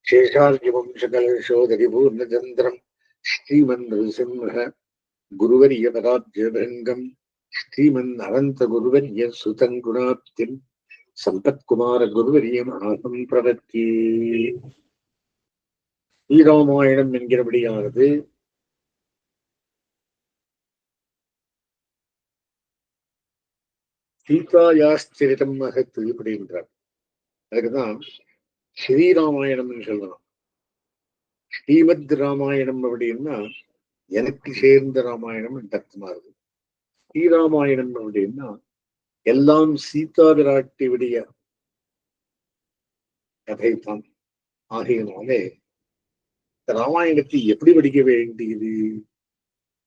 शेषार्यवंशकलशोदरिपूर्णचन्द्रम् श्रीमन्नृसिंह गुरुवर्यपदाब्जभृङ्गम् श्रीमन्ननन्तगुरुवर्य सुतम् गुणाप्तिम् சம்பத்குமாரகுருவரியம் பிரபத்தி. ஸ்ரீராமாயணம் என்கிறபடியானது சீதாயாச்சரிதம் மகத்து அப்படின்றார். அதுக்குதான் ஸ்ரீராமாயணம் சொல்லலாம். ஸ்ரீமத் ராமாயணம் அப்படின்னா எனக்கு சேர்ந்த ராமாயணம் என்று அர்த்தமா இருக்கு. ஸ்ரீராமாயணம் அப்படின்னா எல்லாம் சீதா விராட்டியுடைய கதைத்தான். ஆகையினாலே ராமாயணத்தை எப்படி படிக்க வேண்டியது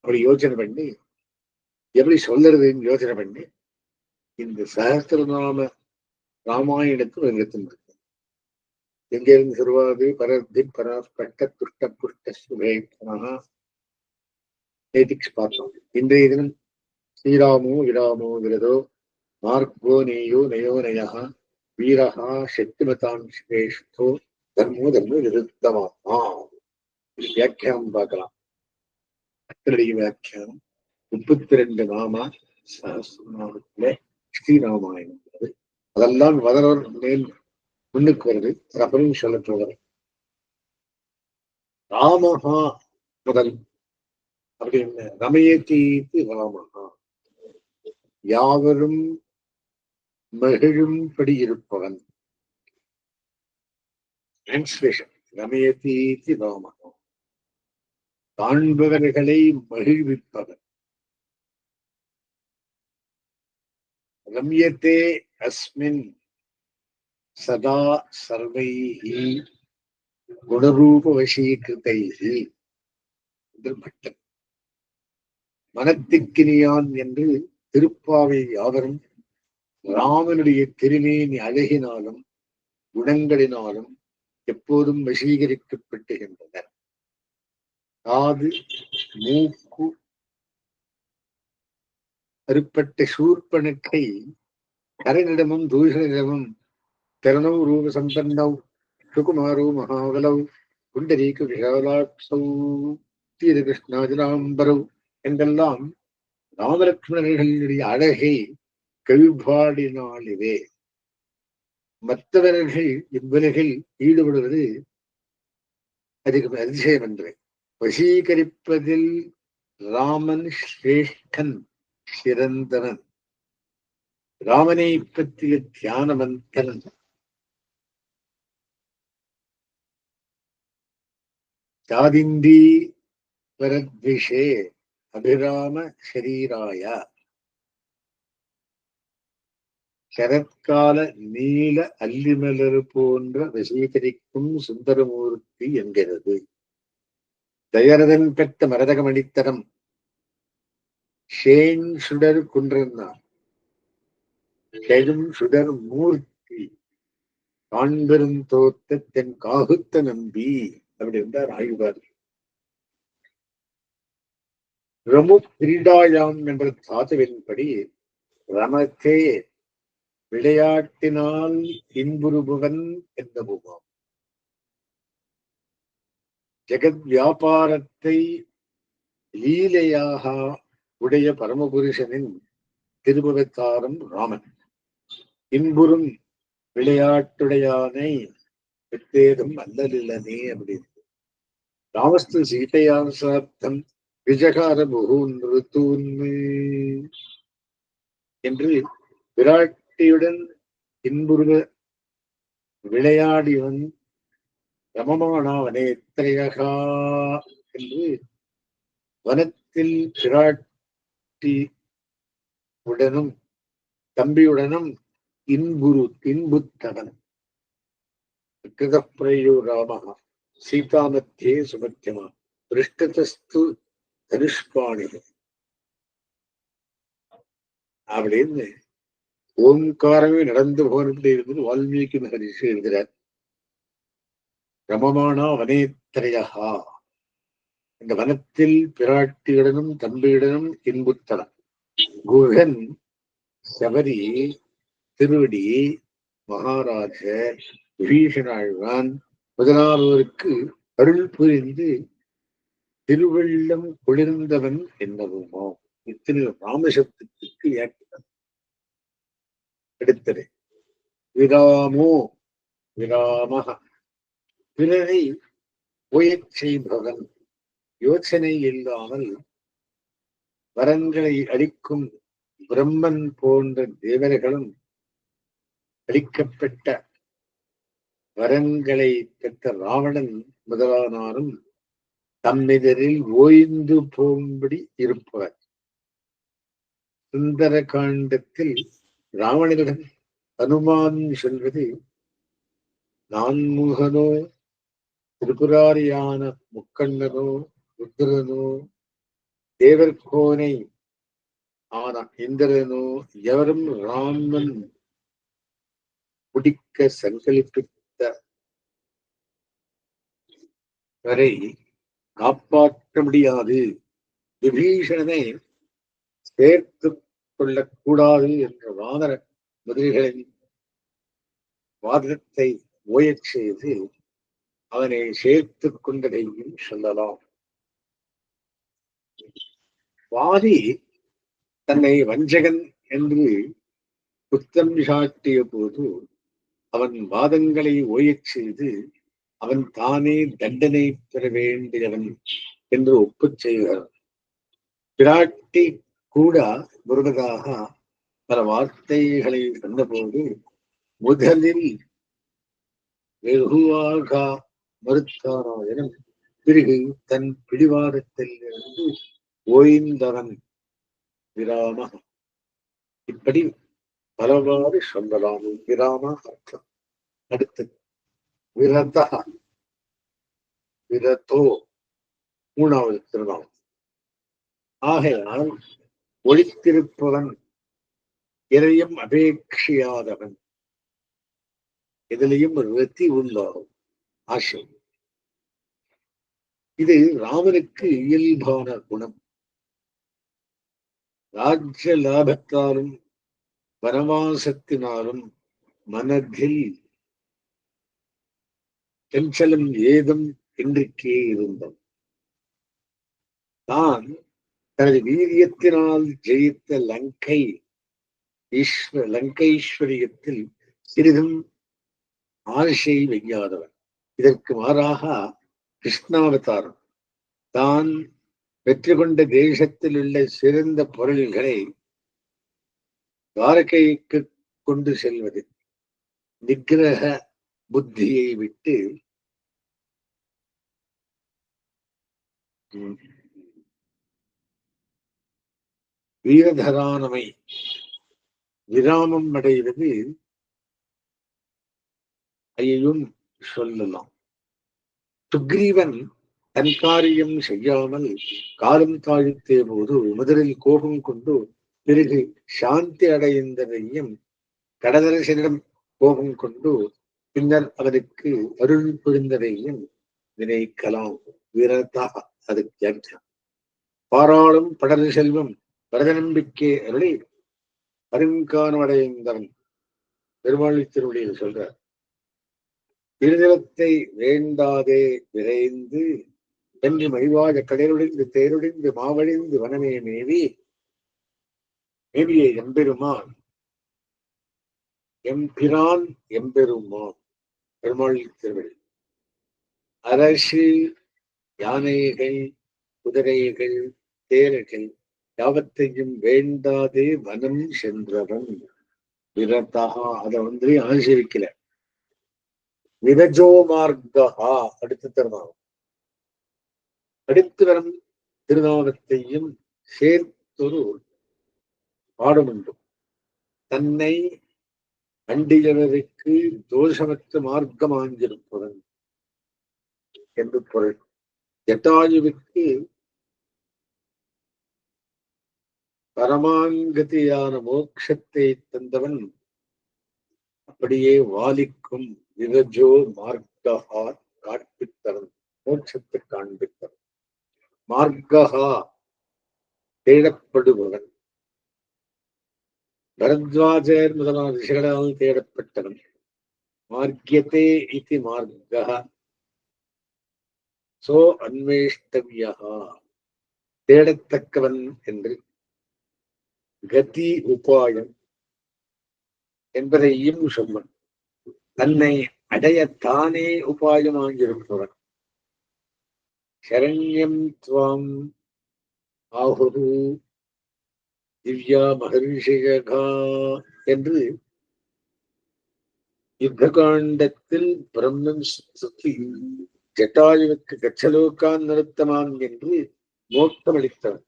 அப்படி யோசனை பண்ணி, எப்படி சொல்றதுன்னு யோசனை பண்ணி இந்த சஹஸ்ரநாம ராமாயணத்தை நிறுத்திருக்கு. எங்கிருந்து சொல்வாது பரதி பராஸ்பட்ட துஷ்ட புஷ்ட சுபேனா பார்த்தோம். இன்றைய தினம் ஸ்ரீராமோ விராமோ விரதோ மார்கோ நேயோ நயோ நயா வீரஹா சக்திமதான் சிரேஷ்டோ தர்மோ தர்ம விருத்தமாத்மா. வியாக்கியானம் பார்க்கலாம். அத்தனுடைய வியாக்கியானம் 32 நாமா சஹஸ்ரநாமத்துல ஸ்ரீராமாயணம். அதெல்லாம் வதவர் மேல் முன்னுக்கு வருது. அப்புறம் சொல்ல போகிற ராமஹா முதல் அப்படின்னு ரமயத்தீத்து ராமஹா யாவரும் மகிழும்படி இருப்பவன். டிரான்ஸ்லேஷன் ரமயத்தீதி ராமஹா காண்பவர்களை மகிழ்விப்பவன். ரம்யத்தே அஸ்மின் சதா சர்வைஹி குணரூப வசீகிருதைஹி. பட்டன் மனத்திற்கினியான் என்று திருப்பாவை யாவரும் ராமனுடைய திருமேனி அழகினாலும் குணங்களினாலும் எப்போதும் வசீகரிக்கப்பட்டுகின்றனர். காது மூக்கு அறுப்பட்ட சூர்பனுக்கை கரனிடமும் தூஷணிடமும் திறனவு ரூப சம்பன்னவ் சுகுமாரோ மகாவலவ் குண்டரீக விஷாலாட்சௌ தீரகிருஷ்ணாஜிராம்பரவ் என்றெல்லாம் ராமலட்சுமணர்களுடைய அழகை கவிபாடினாலே மற்றவர்கள் இவ்வுலகில் ஈடுபடுவது அதுக்கு அதிசயம் என்று. வசீகரிப்பதில் ராமன் சிரேஷ்டன் சிறந்தவன். ராமனை பற்றிய தியானவந்தன். சாதிந்தி வரத்விஷே அபிராம ஷரீராய. சரத்கால நீல அல்லிமலர் போன்ற வசீகரிக்கும் சுந்தரமூர்த்தி என்கிறது. தயரதன் பெற்ற மரதகமணித்தரம் ஷேன் சுடர் குன்றினார் கெழும் சுடர் மூர்த்தி காண்பெரும் தோத்த தென் காகுத்த நம்பி அப்படி இருந்தார் ஆய்வார். ரமு கிரீடாயாம் என்ற தாத்துவின்படி ரமத்தே விளையாட்டினால் இன்புறுபவன் என்பதுமாம். ஜெகத் வியாபாரத்தை லீலையாக உடைய பரமபுருஷனின் திருபவத்தாரம் ராமன். இன்புறும் விளையாட்டுடையானை பெற்றேதும் அல்லலில்லனே அப்படின்னு. ராமஸ்து சீதையாசார்த்தம் விஜகார புகுன்றுத்தூன்னு என்று விராட்டியுடன் இன்புருவ விளையாடிவன் ரமமானா வனேத்திரையகா என்று வனத்தில் பிராட்டி உடனும் தம்பியுடனும் இன்புத்தவன். கிருதப்பிரயோ ராமஹா சீதாமத்தியே சுமத்தியமா பிருஷ்டதஸ்து தனுஷ்பாணி அப்படின்னு ஓங்காரமே நடந்து போனப்படி இருந்தது வால்மீகி மகரிஷி எழுதுகிறார். ரமமானா வனேத்திரையகா, இந்த வனத்தில் பிராட்டியுடனும் தம்பியுடனும் இன்புத்தவன். குகன் சபரி திருவடி மகாராஜ விபீஷணாழ்வான் முதலானோருக்கு அருள் புரிந்து திருவள்ளம் குளிர்ந்தவன் என்னவுமோ. இத்தனை ராமசப்தத்துக்கு ஏற்ற எடுத்தது. விராமோ விராமக பிறரை ஓயச் செய்பவன், யோசனை இல்லாமல் வரங்களை அளிக்கும் பிரம்மன் போன்ற தேவர்களும் அளிக்கப்பட்ட வரங்களை பெற்ற ராவணன் முதலானாரும் தம்மிதரில் ஓய்ந்து போகும்படி இருப்பவர். சுந்தர காண்டத்தில் ராவணனிடம் அனுமான் சொல்வது, நான்முகனோ திரிபுராரியான முக்கண்ணனோ ருத்ரனோ தேவர்கோனை ஆன இந்திரனோ எவரும் ராமன் முடிக்க சங்கல்பித்த வரை காப்பாற்ற முடியாது, விபீஷணனை சேர்த்து கொள்ளக்கூடாது என்ற வானர முதலிகளின் வாதத்தை ஓயச் செய்து அவனை சேர்த்து கொண்டதையும் சொல்லலாம். வாதி தன்னை வஞ்சகன் என்று குற்றம் சாட்டிய போது அவன் வாதங்களை ஓயச் செய்து அவன் தானே தண்டனை பெற வேண்டியவன் என்று ஒப்புச் செய்கிறார். பிராட்டி கூட முருகதாக பல வார்த்தைகளை சொன்னபோது முதலில் வெகுவாக மறுத்தாராயனும் பிறகு தன் பிடிவாதத்தில் இருந்து ஓய்ந்தவன் விராம. இப்படி பலவாறு சொல்லலாம். விராம அர்த்தம். அடுத்தது விரத, விரதோ மூணாவது திருநாமம். ஆகையால் ஒழித்திருப்பவன், எதையும் அபேட்சியாதவன், எதிலையும் ரத்தி உள்ளாகும் ஆசை. இது ராமனுக்கு இயல்பான குணம். ராஜ்ய லாபத்தாலும் வனவாசத்தினாலும் மனதில் செஞ்சலம் ஏதும் இன்றைக்கே இருந்தோம். தான் தனது வீரியத்தினால் ஜெயித்த லங்கைஸ்வரியத்தில் சிறிதும் ஆசை வையாதவன். இதற்கு மாறாக கிருஷ்ணாவதாரம் தான் வெற்றி கொண்ட தேசத்தில் உள்ள சிறந்த பொருள்களை துவாரகைக்கு கொண்டு செல்வது, நிகிரக புத்தியை விட்டு வீரதரானமை விராமம் அடைவது ஐயும் சொல்லலாம். சுக்ரீவன் தன் காரியம் செய்யாமல் காலம் தாழ்த்திய போது முதலில் கோபம் கொண்டு பிறகு சாந்தி அடைந்ததையும், கடலரசனிடம் கோபம் கொண்டு பின்னர் அவருக்கு அருள் புரிந்ததையும் நினைக்கலாம். விரதா அதுக்கு பாராளும் படர் செல்வம் வரத நம்பிக்கை அருளை அருங்கானம் அடைந்தவன் பெருமாள் திருவடியில் சொல்றார். இருநிலத்தை வேண்டாதே விரைந்து என்று மழிவாத கடலுடைந்து தேருடைந்து மாவழிந்து வனமே மேவிய எம்பெருமான் எம்பிரான் எம்பெருமான் பெருமாள் திருவடி. அரசு யானைகள் குதிரைகள் தேர்கள் யாவத்தையும் வேண்டாதே வனம் சென்றவன் விரதா. அதை ஆசிரிக்கல. விரஜோ மார்கா அடுத்த திருநாமம். அடுத்து வரும் திருநாமத்தையும் சேர்த்தொரு பாடுமுண்டு. தன்னை அண்டியவருக்கு தோஷமற்ற மார்க்கமாங்கிருப்பவன் என்று பொருள். ஜட்டாயுவுக்கு பரமாங்கதியான மோட்சத்தை தந்தவன் அப்படியே வாலிக்கும் விரஜோ மார்கா காண்பித்தவன், மோட்சத்தை காண்பித்தவன். மார்கா தேடப்படுபவன், பரத்வாஜர் முதலான ரிஷிகளால் தேடப்பட்டவன். மார்க்கியதே இதி மார்கா சோ அன்வேஷ்டவியா, தேடத்தக்கவன் என்று, கதி உபாயம் என்பதையும் சொன்னான். தன்னை அடையத்தானே உபாயமாகியிருப்பவன். சரண்யம் துவாம் ஆஹுரு திவ்யா மகர்ஷிகா என்று யுத்த காண்டத்தில் பிரம்மன் சுத்தி ஜட்டாயுவுக்கு கச்சலோக்கான் நிறுத்தமான் என்று மோட்சமளித்தவன்,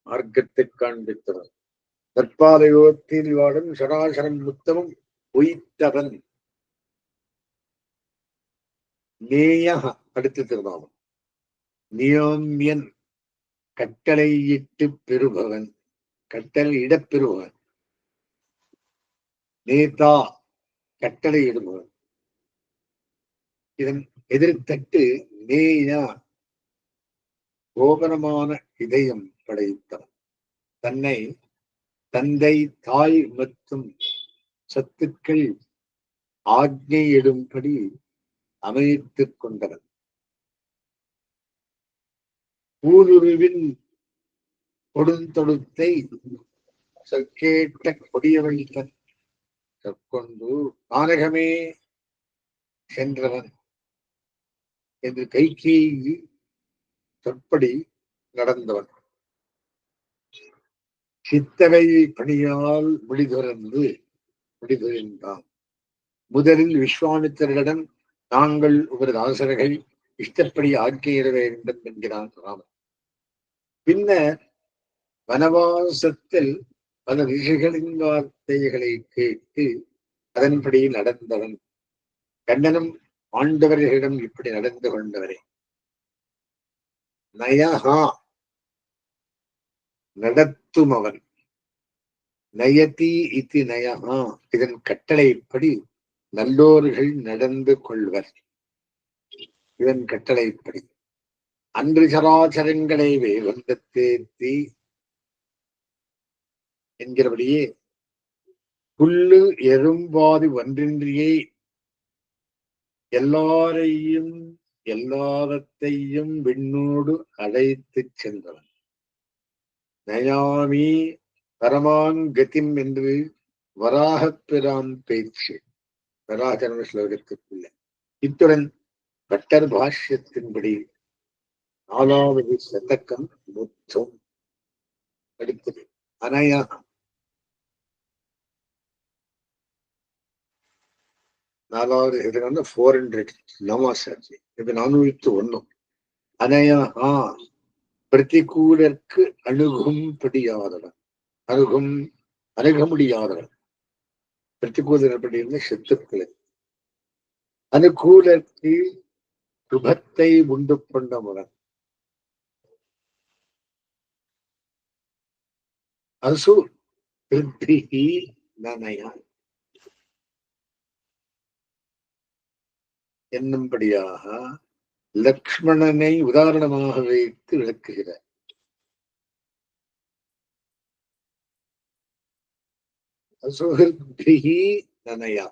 மார்க்கத்தை காண்பித்தவன். தற்பாலையோத்தில் வாடும் சராசரம் முத்தமும் உயித்தவன். நேய அடுத்து திருநாமம். நியோமியன், கட்டளையிட்டு பெறுபவன், கட்டளை இடப்பெறுபவன். நேதா, கட்டளையிடுபவன். இதன் எதிர்த்தட்டு நேயா, கோபனமான இதயம் படைத்தவன். தன்னை தந்தை, தாய் மற்றும் சத்துக்கள் ஆக்ஞையிடும்படி அமைத்துக் கொண்டவன். ஊருருவின் கொடுந்தொடுத்தை சொற்கேட்ட கொடியவழித்தன் சொற்கொண்டு நாடகமே சென்றவன் என்று கைகேயி சொற்படி நடந்தவன். சித்தவை பணியால் முடிதுறந்தான். முதலில் விஸ்வாமித்திரரிடம் நாங்கள் ஒரு தாசர்கள் இஷ்டப்படி ஆட்கையிட வேண்டும் என்கிறான் ராமன். பின்னர் வனவாசத்தில் பல ரிஷிகளின் வார்த்தைகளை கேட்டு அதன்படி நடந்தவன். கண்ணனும் ஆண்டவர்களிடம் இப்படி நடந்து கொண்டவரே. நயஹா, நடத்துமவன். நயதி இத்தி நயஹா, இதன் கட்டளைப்படி நல்லோர்கள் நடந்து கொள்வர். இதன் கட்டளைப்படி அன்று சராச்சரங்களை வேவந்த தேர்த்தி என்கிறபடியே புல்லு எறும்பாதி ஒன்றின்றியே எல்லாரத்தையும் விண்ணோடு அழைத்து சென்றவன். நயாமி பரமான் கதிம் என்று வராகப்பிரான் பேச்சு வராகர்ம ஸ்லோகத்திற்குள்ள. இத்துடன் பட்டர் பாஷ்யத்தின்படி 4வது சதகம் மொத்தம் அடுத்தது. அனயா, 4வது சதகம் 400 நமாசாட்சி. இது 401. அனயா பிரதிகூலர்க்கு அணுக முடியாதவன். பிரதிகூலர் எப்படி இருந்த சத்துக்களை, அனுகூலர்க்கு சுபத்தை உண்டு கொண்டவன். அசு திருப்தி நனயா என்னும்படியாக லக்ஷ்மணனை உதாரணமாக வைத்து விளக்குகிறார். அசுகிருத்திகி நனயா,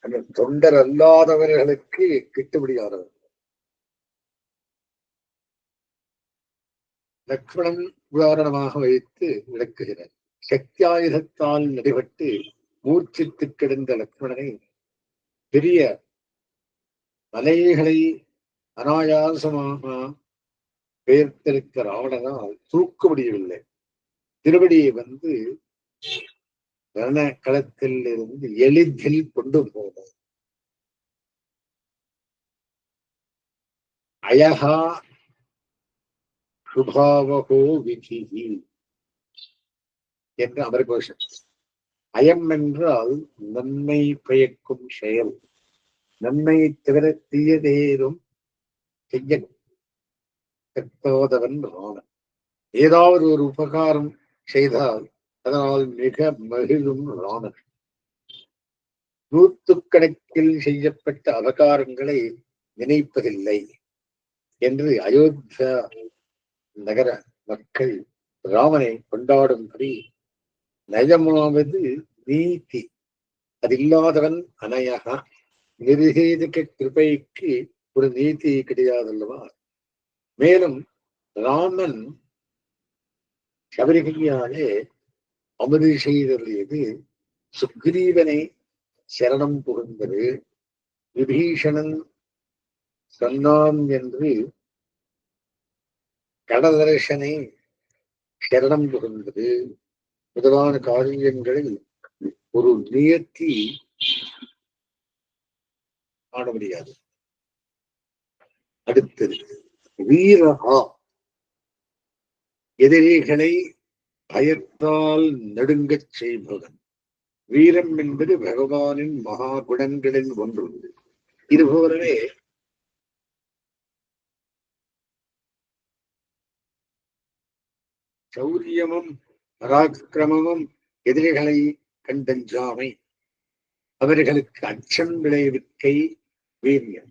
அந்த தொண்டர் அல்லாதவர்களுக்கு கிட்டுபடியானவர். லக்ஷ்மணன் உதாரணமாக வைத்து விளக்குகிறார். சக்தி ஆயுதத்தால் நடைபெற்று மூர்ச்சித்து கிடந்த லக்ஷ்மணனை பெரிய மலைகளை அனாயாசமாக பெயர்த்திருக்க ராவணனால் தூக்க முடியவில்லை. திருவடியை களத்தில் இருந்து எளிதில் கொண்டு போனார். அயகா சுபாவகோ விதிஹி என்று அமர்கோஷம். அயம் என்றால் நன்மை பயக்கும் செயல். நன்மை தவிர தீயதேதும் செய்ய கற்பாதவன் ராமன். ஏதாவது ஒரு உபகாரம் செய்தால் அதனால் மிக மகிழும் ராமன். 100கணக்கில் செய்யப்பட்ட அபகாரங்களை நினைப்பதில்லை என்று அயோத்தியா நகர மக்கள் ராமனை கொண்டாடும்படி நயமாவது நீதி. அதில்லாதவன் அனயகா. நிருகேதுக கிருபைக்கு ஒரு நீதி கிடையாது அல்லவா? மேலும் ராமன் சபரிகையாலே அமது செய்தது சுக்ரீவனை சரணம் புகுந்தது. விபீஷணன் சொன்னான் என்று கடதர்ஷனை சரணம் புகுந்தது முதலான காரியங்களில் ஒரு நியத்தி காண முடியாது. அடுத்தது வீரஹா, எதிரிகளை பயத்தால் நடுங்கச் செய்பவன். வீரம் என்பது பகவானின் மகா குணங்களில் ஒன்று. இதுபோலவே சௌரியமும் பராக்கிரமமும் எதிரிகளை கண்டஞ்சாமை, அவர்களுக்கு அச்சம் விளைவிக்கை வீரியம்.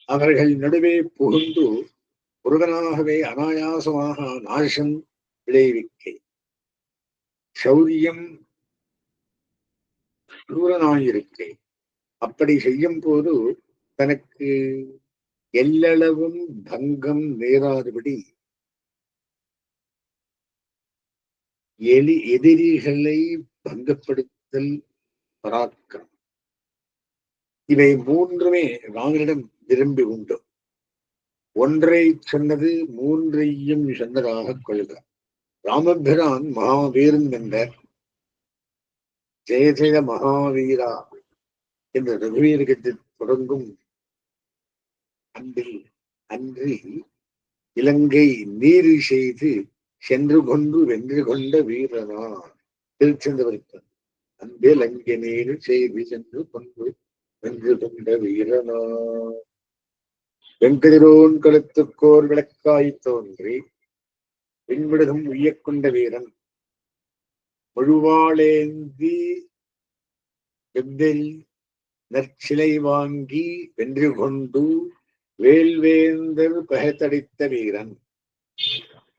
அவர்கள் நடுவே புகுந்து ஒருவனாகவே அனாயாசமாக நாசம் விளைவிக்கை. சௌரியம் சூரனாயிருக்கை. அப்படி செய்யும் போது தனக்கு எல்லளவும் பங்கம் நேராதபடி எதிரிகளை பங்கப்படுத்தல் பராக்கிரம். இவை மூன்றுமே ராமனிடம் விரும்பி உண்டு. ஒன்றை சொன்னது மூன்றையும் சொன்னதாக கொள்க. ராமபிரான் மகாவீரன் என்ற ஜெய ஜெய மகாவீரா என்ற ரகுவீரகத்தில் தொடங்கும் அன்பில் அன்றி இலங்கை நீரு செய்து சென்று கொண்டு வென்று கொண்ட வீரனா. திருச்செந்தவருத்தன் அன்பில் அங்கே நீரு செய்து சென்று கொண்டு வென்று கொண்ட வீரனா. வெங்கதிரோன் கழுத்துக்கோர் விளக்காய் தோன்றி விண்விடுகம் உய்யக்கொண்ட வீரன். முழுவாளேந்தி வெவ்வேல் நற்சிலை வாங்கி வென்று கொண்டு வேல்வேந்தர் பகைத்தடித்த வீரன்.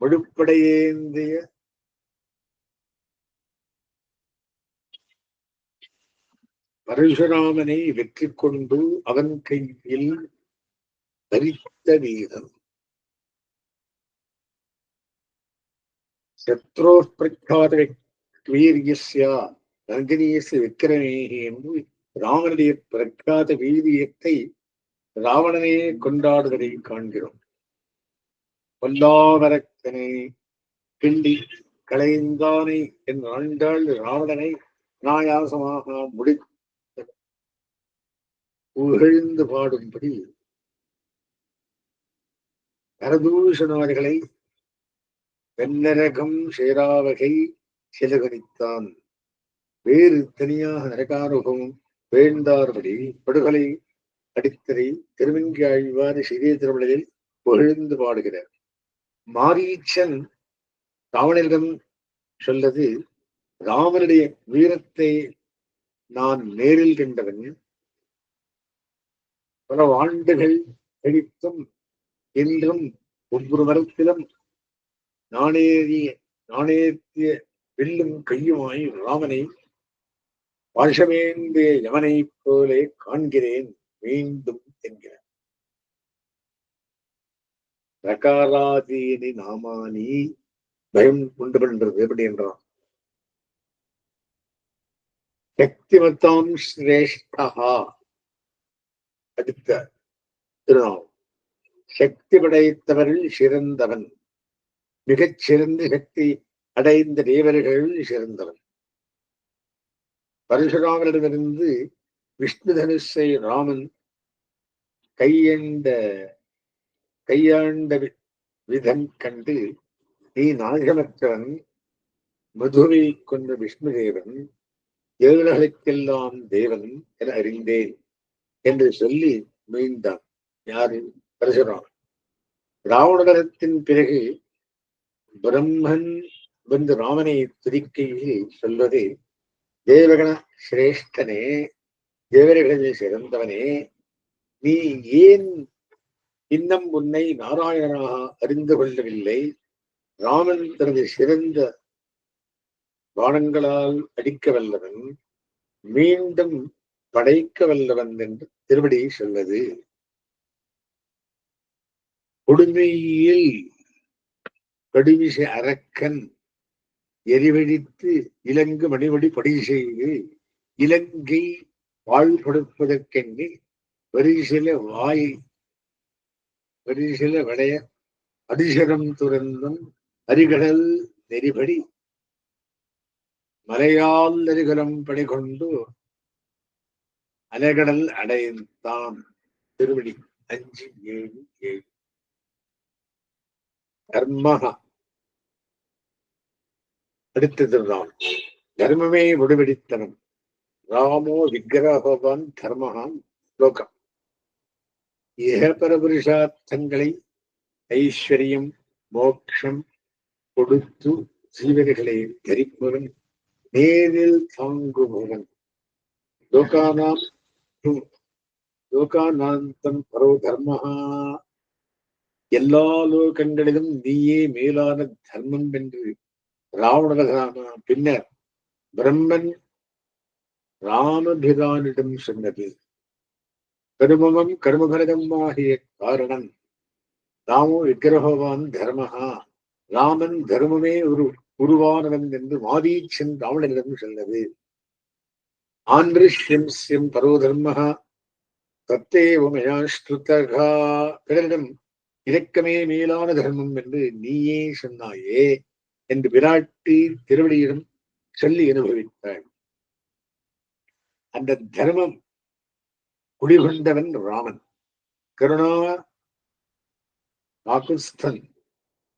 முழுப்படையேந்திய பரசுராமனை வெற்றி கொண்டு அவன் கையில் தரித்த வீரன். சத்ரோ பிரகாத வீரியஸ்யா ரஞ்சனீயஸ் விக்கிரமேகி என்று ராவனுடைய பிரகாத வீரியத்தை ராவணனே கொண்டாடுவதை காண்கிறோம். பொல்லாவரக்கனை கிண்டி களைந்தானை என் ஆண்டாள் ராவணனை நாயாசமாக முடித்து புகழ்ந்து பாடும்படி கரதூஷணாதிகளை வெண்ணரகம் சேராவகை சிலகணித்தான். வேறு தனியாக நரகானுபவம் வேண்டார்படி படுகொலை அடித்ததை திருவங்கி ஆழ்வார் சிறிய திருவிழலில் புகழ்ந்து பாடுகிறார். மாரீச்சன் ராவணனிடம் சொல்லது, ராமனுடைய வீரத்தை நான் நேரில் கண்டவன். பல ஆண்டுகள் கழித்தும் இன்றும் ஒவ்வொரு மரத்திலும் நாணேத்திய வில்லும் கையுமாய் ராமனை பாஷமேந்திய யமனை போலே காண்கிறேன் மீண்டும் என்கிறார். ரகாராதீனி நாமானி பயம் உண்டு பண்றது எப்படி என்றான். சக்திமத்தாம் சிரேஷ்டா, அடுத்த திருநாமம் சக்தி படைத்தவரில் சிறந்தவன், மிகச் சிறந்த சக்தி அடைந்த தேவர்களில் சிறந்தவன். பரசுராமரிடமிருந்து விஷ்ணு தனுஷை ராமன் கையாண்ட விதம் கண்டு, நீ நாகமற்றவன், மதுரை கொண்ட விஷ்ணு தேவன், தேவர்களுக்கெல்லாம் தேவன் என அறிந்தேன் என்று சொல்லி மீண்டான். யாரு? பரசுராமன். ராவணவரத்தின் பிறகு பிரம்மன் வந்து ராமனை துதிக்கையில் சொல்வது, தேவகண சிரேஷ்டனே, தேவர்களில் சிறந்தவனே, நீ ஏன் இன்னும் உன்னை நாராயணனாக அறிந்து கொள்ளவில்லை? ராமன் தனது சிறந்த பானங்களால் அடிக்க வல்லவன், மீண்டும் படைக்க வல்லவன் என்று திருவடி சொல்வது. கொடுமையில் கடுவிசை அரக்கன் எரிவழித்து இலங்கு மணிவடி படி செய்து இலங்கை வாழ் கொடுப்பதற்கெண்ணி வரிசில வடைய அதிசரம் துறந்தும் அரிகடல் நெறிபடி மலையால் நெறிகலம் படை கொண்டு அலைகடல் அடைந்தான். திருவடி 5:7. கர்மஹா அடுத்ததுதான் தர்மமே முடிவெடித்தனம். ராமோ விக்கிரகவான் தர்மஹான் ஸ்லோகம். ஏகபரபுருஷார்த்தங்களை ஐஸ்வர்யம் மோட்சம் கொடுத்து ஜீவர்களை தரிப்பவன், நேரில் தாங்குபவன், லோகானாந்தம் பரோ தர்மஹா, எல்லா லோகங்களிலும் நீயே மேலான தர்மம் என்று ராவணரான பின்னர் பிரம்மன் ராமபிரானிடம் சொன்னது. கருமமும் கர்மபரதம் ஆகிய காரணம். ராமோ விக்கிரகவான் தர்மஹா, ராமன் தர்மமே உருவானவன் என்று மாரீச்சன் ராவணனிடம் சொன்னது. ஆந்திரிஷ்யம் பரோ தர்மஹா தத்தேவமயா ஸ்ருதகா, பிறரிடம் இரக்கமே மேலான தர்மம் என்று நீயே சொன்னாயே என்று விராட்டி திருவடியிடம் சொல்லி அனுபவித்தாள். அந்த தர்மம் குடிகொண்டவன் ராமன். கருணா காகுஸ்தன்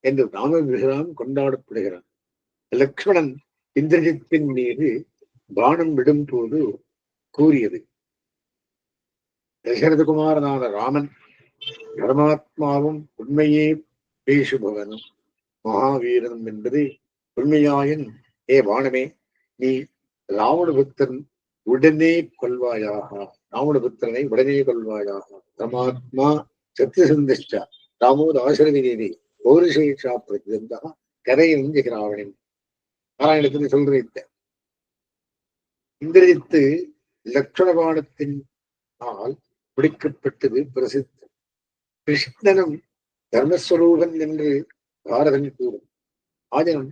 என்று ராமபிரான் கொண்டாடப்படுகிறான். லக்ஷ்மணன் இந்திரஜித்தின் மீது பானம் விடும் போது கூறியது, தசரதகுமாரனான ராமன் தர்மாத்மாவும் உண்மையே பேசுபவனும் மகாவீரனும் என்பது உண்மையாயின், ஏ வானமே, நீ ராவணபுத்திரன் உடனே கொள்வாயாக, ராவணபுத்திரனை உடனே கொள்வாயாக. தர்மாத்மா சத்தியசந்திஷ்டா ராமோது ஆசிரவிதேவி பௌருஷேஷா பிரதிதந்தா கரையின் ராவணன். நாராயணத்தில் சொல்றித்த இந்திரஜித்து லக்ஷ்மணபாணத்தின் ஆல் பிடிக்கப்பட்டது பிரசித்தம். கிருஷ்ணனும் தர்மஸ்வரூபன் என்று பாரதன் கூறும். ஆஜனம்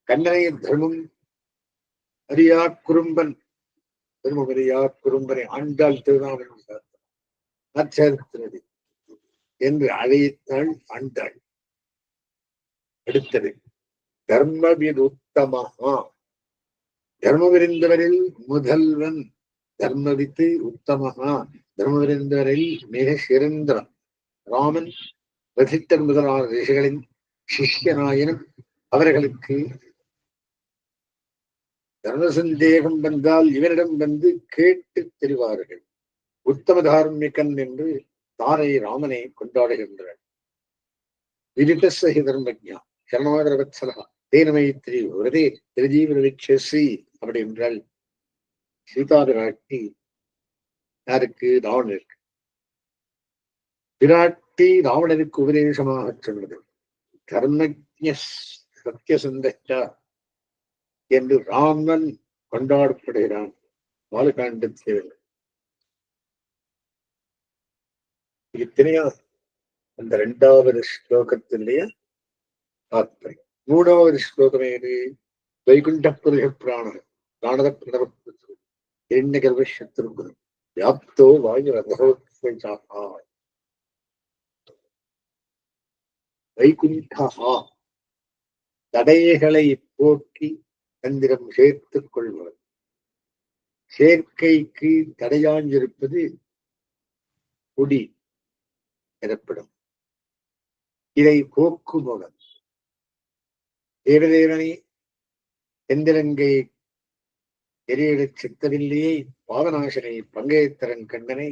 கண்ணனை தர்மம் அறியா குறும்பன், தர்மம் அறியா குறும்பனை ஆண்டாள் திருநாமன் என்று அழைத்தாள் ஆண்டாள். அடுத்தது தர்மவித் உத்தமஹா, தர்மவிருந்தவரில் முதல்வன். தர்மவித்து உத்தமஹா, தர்மவிருந்தவரில் மிக சிறந்தவன். ராமன் வசித்தன் முதலான ரிஷிகளின் சிஷ்யனாயினும் அவர்களுக்கு தர்ம சந்தேகம் வந்தால் இவனிடம் வந்து கேட்டு தெரிவார்கள். உத்தம தார்மிகன் என்று தாரை ராமனை கொண்டாடுகின்றார். விதிதஸ்ஸஹி தர்மஜ்ஞா சரணமாதரவத்சலா தேன மைத்ரி விரதே திருஜீவனவிக்ஷசி அப்படி என்றால் சீதா விராட்டி யாருக்கு? ராவணனுக்கு. விராட்டி ராவணனுக்கு உபதேசமாக சொன்னது தர்மஜ்ஞ சத்தியசந்தா என்று ராமன் கொண்டாடப்படுகிறான். பாலகாண்டத்தில் இத்தனையா அந்த 2வது ஸ்லோகத்திலேயே தாத்பரியம். 3வது ஸ்லோகம் ஏது? வைகுண்ட புருஷ பிராணம் பிராணத பிரணவ இரண்ய கர்வசத்ருகுணம் வியாப்தோ வாயு ரதோத்ஸா. வைகுண்டஹா தடைகளை போக்கி தந்திரம் சேர்த்துக் கொள்வது. சேர்க்கைக்கு தடையாஞ்சிருப்பது குடி எனப்படும். இதை போக்குபவன் தேவதேவனை எந்திரங்கை எரியடச் சித்தவில்லையை பாவநாசனை பங்கையத்தரன் கண்ணனை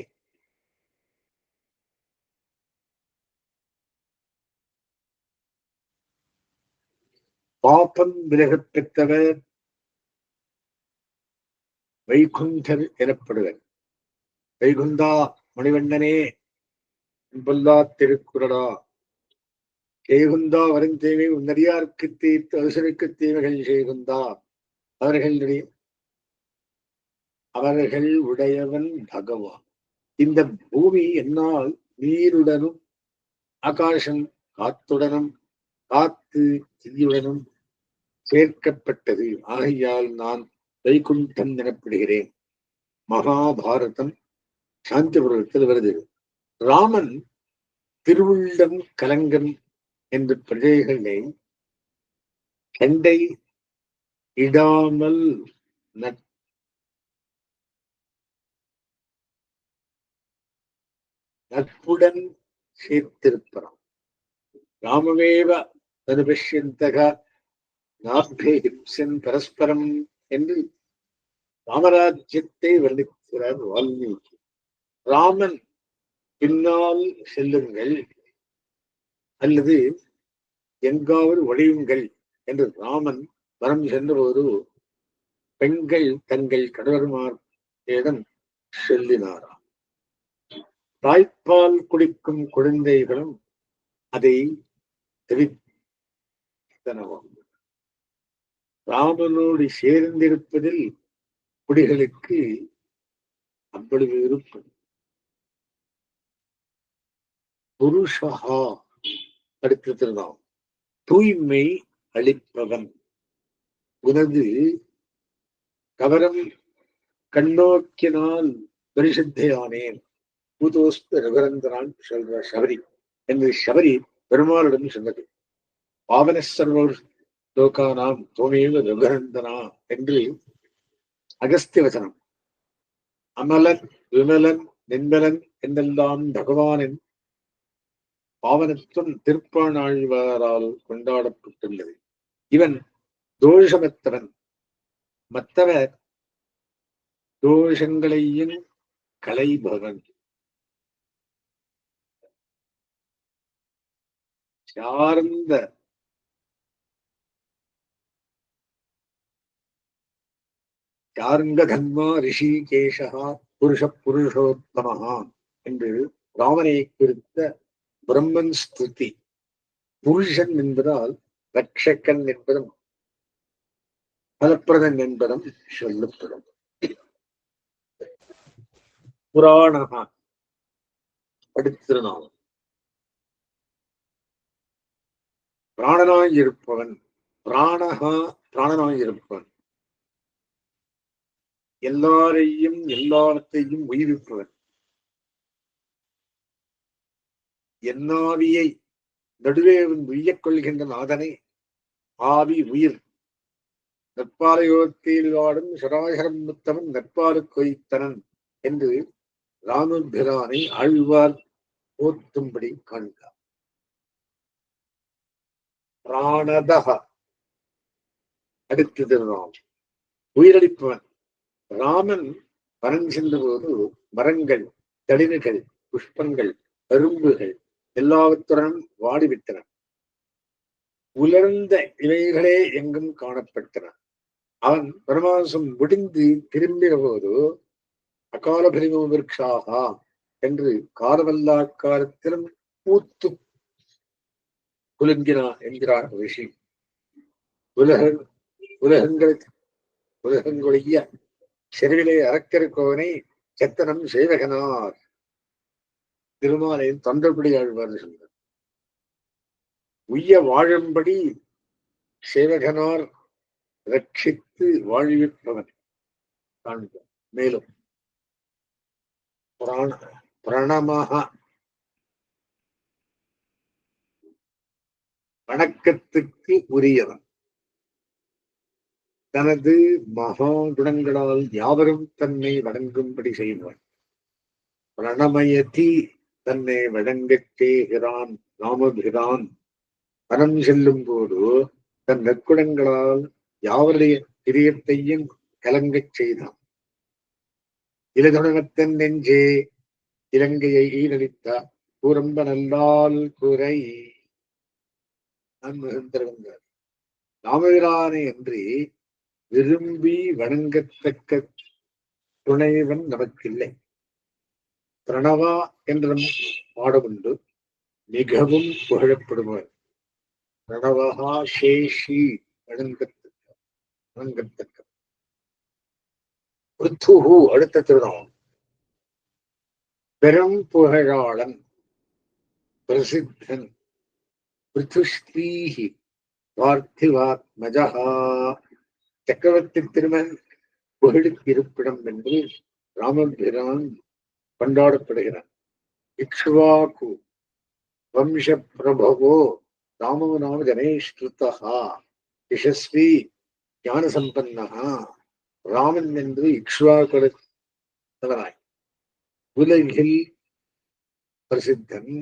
பாப்பம் விலகப் பெற்றவர் வைகுண்டர் எனப்படுவர். வைகுந்தா மணிவண்ணனே பொல்லா திருக்குறடா, கேகுந்தா வருந்தேவை உன்னடியார்க்கு தீர்த்து அசுருக்கு தீமைகள் செய்குந்தா, அவர்கள் உடையவன் பகவான். இந்த பூமி என்னால் நீருடனும் ஆகாசம் காத்துடனும் காத்து தீயுடனும் சேர்க்கப்பட்டது. ஆகையால் நான் வைகுண்டம் எனப்படுகிறேன். மகாபாரதம் சாந்தி பருவத்தில் வருது. ராமன் திருவுள்ளம் கலங்கம் என்று பிரஜைகளை சண்டை இடாமல் நட்புடன் சேர்த்திருப்பான். ராமவேவ தனுபஷ்யந்தக நாபேஹிப்சன் பரஸ்பரம் என்று ராமராஜ்யத்தை வர்ணிக்கிறார் வால்மீகி. ராமன் பின்னால் செல்லுங்கள் அல்லது எங்காவது ஒழியுங்கள் என்று ராமன் வரம் சென்றபோது பெண்கள் தங்கள் கடவுள்மாரிடம் சொல்லினாராம். தாய்ப்பால் குடிக்கும் குழந்தைகளும் அதை தெரிவித்தனவாம். ராமனோடு சேர்ந்திருப்பதில் குடிகளுக்கு அவ்வளவு விருப்பம். புருஷா அடுத்ததுதான் தூய்மை அளிப்பவன். உனது கவரம் கண்ணோக்கினால் பரிசுத்தையானேன். பூதோஸ்து ரகுரந்தரான் சொல்ற சபரி என்று சபரி பெருமாளிடம் சொன்னது. பாவன சர்வர் லோகானாம் தோமேவ ரகுரந்தனா என்று அகஸ்திய வசனம். அமலன் விமலன் நின்மலன் என்றெல்லாம் பகவானின் பாவனத்துவம் திருப்பாணாழ்வாரால் கொண்டாடப்பட்டுள்ளது. இவன் தோஷமற்றவன். மற்றவர் தோஷங்களையும் களைபவன். சார்ந்த சார்ந்த தன்மா ரிஷிகேஷா புருஷ புருஷோத்தமஹா என்று ராமனை குறித்த பிரம்மன் ஸ்துதி. புருஷன் என்பதால் ரட்சகன் என்பதும் பலப்பிரதன் என்பதும் சொல்லப்படும். புராணகா அடுத்திருநாள் பிராணனாயிருப்பவன். பிராணகா பிராணனாயிருப்பவன். எல்லாரையும் எல்லாத்தையும் உயிர்ப்பவன். என்னாவியை நடுவே உய்யக் கொள்கின்ற நாதனை ஆவி உயிர் நற்பாலையோத்தில் வாடும் சராசரம் முத்தவன் நற்பாறு கொய்த்தனன் என்று ராமபிரானை ஆழ்வார் போற்றும்படி காண்கிறார். பிராணதக அடுத்தது ராம் உயிரளிப்பவன். ராமன் வனம் சென்ற போது மரங்கள் தளிர்கள் புஷ்பங்கள் கரும்புகள் எல்லாவற்றுடனும் வாடிவிட்டன. உலர்ந்த இவைகளே எங்கும் காணப்பட்டன. அவன் வனவாசம் முடிந்து திரும்பின போது அகால பிரிவு விருட்சாகா என்று காலவல்லாக்காரத்திலும் பூத்து குலுங்கினான் என்கிறார் ரிஷி. உலகங்களுடைய செருவிலே அறக்கருக்கோனை செத்தனம் சேவகனார் திருமாலையின் தொண்டர்படி ஆழ்வார் சொன்னார். உய்ய வாழும்படி சேவகனார் ரட்சித்து வாழ்விப்பவன் காண்க. மேலும் பிரணமாக வணக்கத்துக்கு உரியவன். தனது மகா குணங்களால் யாவரும் தன்னை வணங்கும்படி செய்வான். பிரணமயதி தன்னை வழங்கச் செய்கிறான். ராமபிரான் மனம் செல்லும் போது தன் நற்குணங்களால் யாவருடைய பிரியத்தையும் கலங்கச் செய்தான். இலகுணத்தன் நெஞ்சே இலங்கையை ஈரழித்த கூரம்ப நல்லால் குறை. நான் மிகுந்தவந்தார் ராமபிரானை அன்றி விரும்பி வணங்கத்தக்க துணைவன் நமக்கில்லை. பிரணவா என்றும் பாடமுண்டு. மிகவும் புகழப்படுவார். பிரணவகா சேஷி வணங்கத்தக்க. பிருத்துஹு அடுத்த திருநாமம் பெரும் புகழாளன் பிரசித்தன் பிருத்துஸ்ரீஹி பார்த்திவாத்மஜா. சக்கரவர்த்தி திருமன் புகழுக்கு இருப்பிடம் என்று ராமபிரான் கொண்டாடப்படுகிறான். இக்ஷ்வாகு வம்ச பிரபவோ ராமோ நாம ஜனேஸ்ருதா யசஸ்வி ஞான சம்பன்னஹா. ராமன் என்று இக்ஷ்வாகுலத்தவனாய் உலகில் பிரசித்தன்,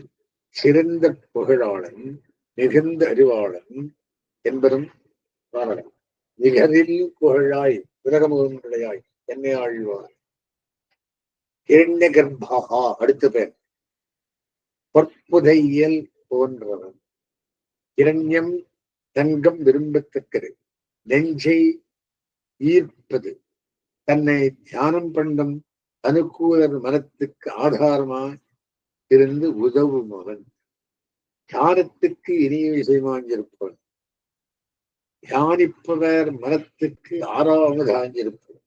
சிறந்த புகழாளன், மிகுந்த அறிவாளன் என்பதும் காரணம். நிகரில் புகழாய் உலகமுகமுடையாய் என்னை ஆழ்வார். இரண்ய கர்ப்பா அடுத்த பேர் பொற்புதையல் போன்றவன். இரண்யம் தங்கம் விரும்பத்தக்கது, நெஞ்சை ஈர்ப்பது, தன்னை தியானம் பண்ணும் அனுகூலர் மனத்துக்கு ஆதாரமாய் இருந்து உதவும் அவன். தியானத்துக்கு இனிய விஷயமாஞ்சிருப்பவன், தியானிப்பவர் மனத்துக்கு ஆறாவதாஞ்சிருப்பவன்.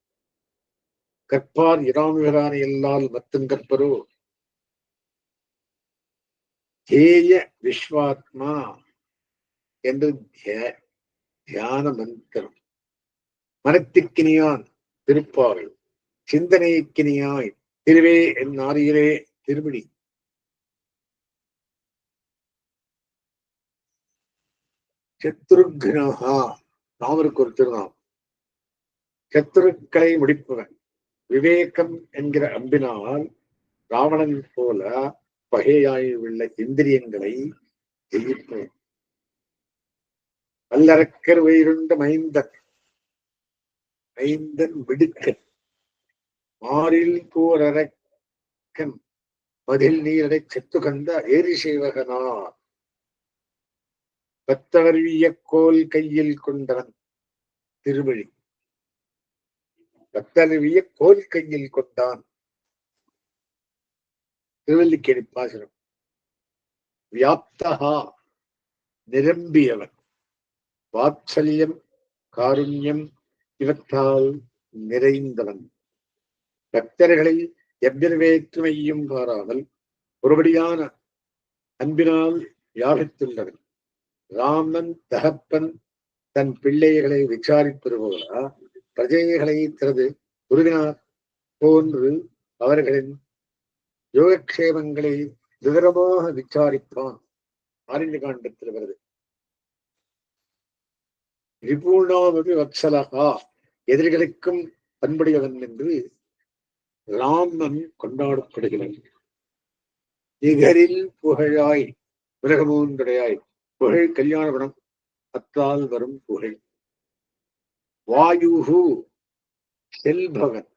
கற்பார் இராமுகிறானை எல்லால் மத்தும் கற்பரோ தேய விஸ்வாத்மா என்று தியான மந்திரம். மனத்திற்கினியான் திருப்பாவை, சிந்தனைக்கினியாய் திருவே என் ஆரியிலே திருமணி. சத்ருக்னஹா ராமருக்கு ஒரு திருநாம். சத்துருக்களை முடிப்பவன். விவேகம் என்கிற அம்பினால் ராவணன் போல பகையாயுள்ள இந்திரியங்களை ஜெயிப்பவன். வல்லரக்கர் உயிருண்ட மைந்தன், மைந்தன் விடுக்கன், மாறில் போரக்கன், மதில் நீரடை செத்து கந்த ஏரி சேவகனார். பத்தவர்விய கோல் கையில் கொண்டவன் திருவழி. பத்தருவிய கோல் கையில் கொண்டான் திருவல்லிக்கேணி பாசனம். வியாப்தகா நிரம்பியவன். வாத்சல்யம் காருண்யம் இவற்றால் நிறைந்தவன். பக்தர்களை எவ்வித வேற்றுமையும் பாராமல் ஒருபடியான அன்பினால் வியாபித்துள்ளவன். ராமன் தகப்பன் தன் பிள்ளைகளை விசாரிப்பது போல பிரஜைகளை தனது உறுதினார் போன்று அவர்களின் யோகக்ஷேமங்களை விவரமாக விசாரிப்பான். ஆரண்ய காண்டத்தில் வருது. ரிபூர்ணாமபி வத்சலகா எதிரிகளுக்கும் பண்புடையவன் என்று ராமன் கொண்டாடப்படுகிறான். நிகரில் புகழாய் உலகமூன்றுடையாய். புகழ் கல்யாண குணம், அத்தால் வரும் புகழ். வாயுகு செல்பவன்,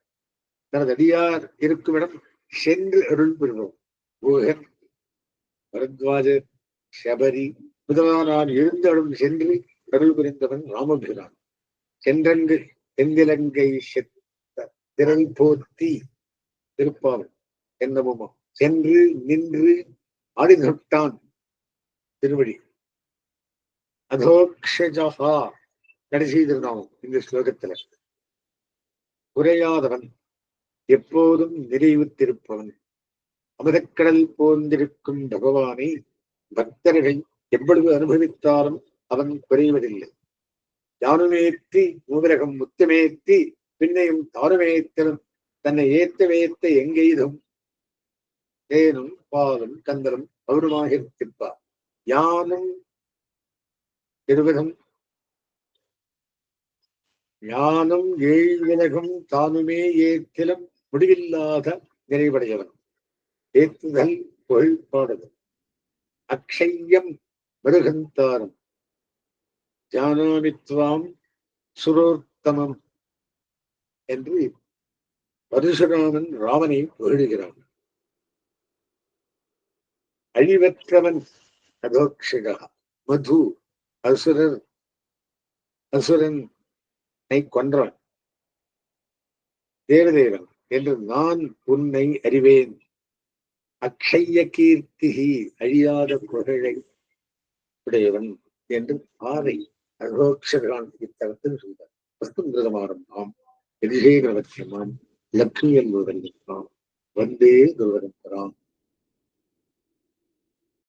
தனது அடியார் இருக்குமிடம் சென்று அருள் பெறுவோம். குகன், பரத்வாஜர், சபரி முதலானார் எழுந்தடும் சென்று அருள் புரிந்தவன் ராமபிரான். சென்றங்கு செந்திலங்கை திரள் போத்தி திருப்பாவன் என்னவுமா. சென்று நின்று ஆடி நொட்டான் திருவடி. அதோக்ஷஜா கடைசி திருநாமம் இந்த ஸ்லோகத்துல. குறையாதவன், எப்போதும் நிறைவுத்திருப்பவன். அமிர்தக்கடல் போந்திருக்கும் பகவானை பக்தர்கள் எவ்வளவு அனுபவித்தாலும் அவன் குறைவதில்லை. யானுமேத்தி மூவிரகம் முத்தமேத்தி பின்னையும் தானுமேத்தலும் தன்னை ஏத்த வேத்த எங்கெய்தும் தேனும் பாலும் கந்தலும் அவருமாக இருப்பார். யானும் இருவதும் ஞானம் ஏழ்விலகும் தானுமே ஏற்றிலும் முடிவில்லாத நிறைவடையவன். ஏற்றுதல் புகழ்பாடுது. அக்ஷயம் மிருகந்தாரம் ஜானாமித்வாம் சுரோத்தமம் என்று பரசுராமன் ராமனை புகழுகிறான். அழிவற்றவன் அதோக்ஷகா. மது அசுரனை கொன்றான். தேவதேவன் என்று நான் உன்னை அறிவேன். அக்ஷய கீர்த்திகி அழியாத புகழை உடையவன் என்று ஆரை அதோக்ஷகான் இத்தலத்தில் சொல்றார். வஸ்துமாரம் எதிரே பிரவத்தியமாம் லக்ஷ்மியல் வந்தே துருவரம்